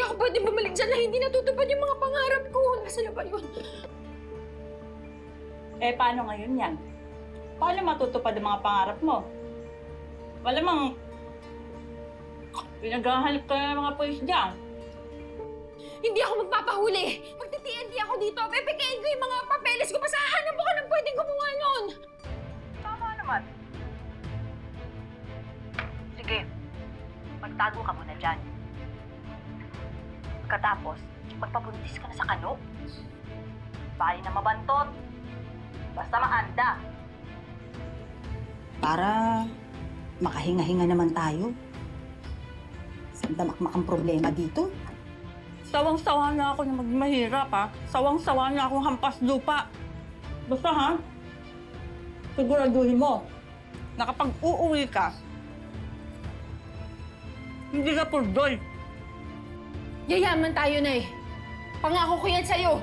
ako pwede bumalik dyan na hindi natutupad yung mga pangarap ko. Nasa na ba yun? Eh, paano ngayon yan? Paano matutupad ang mga pangarap mo? Malamang pinaghahanap ka ng mga pulis dyan. Hindi ako magpapahuli. Magti-TNT ako dito. Pepekain ko yung mga papeles ko. Basta hahanap ako ng pwedeng gumawa nun. Tama naman. Sige, magtago ka muna dyan. Pagkatapos, magpabuntis ka na sa kano. Bali na mabantot. Basta maanda. Para makahinga-hinga naman tayo. Sandamakmak ang problema dito. Sawang-sawa na ako na magmahirap, ha? Sawang-sawa na akong hampas lupa. Basta, ha? Siguraduhin mo na kapag uuwi ka, hindi ka purdoy. Yayaman tayo na eh. Pangako ko yan sa'yo.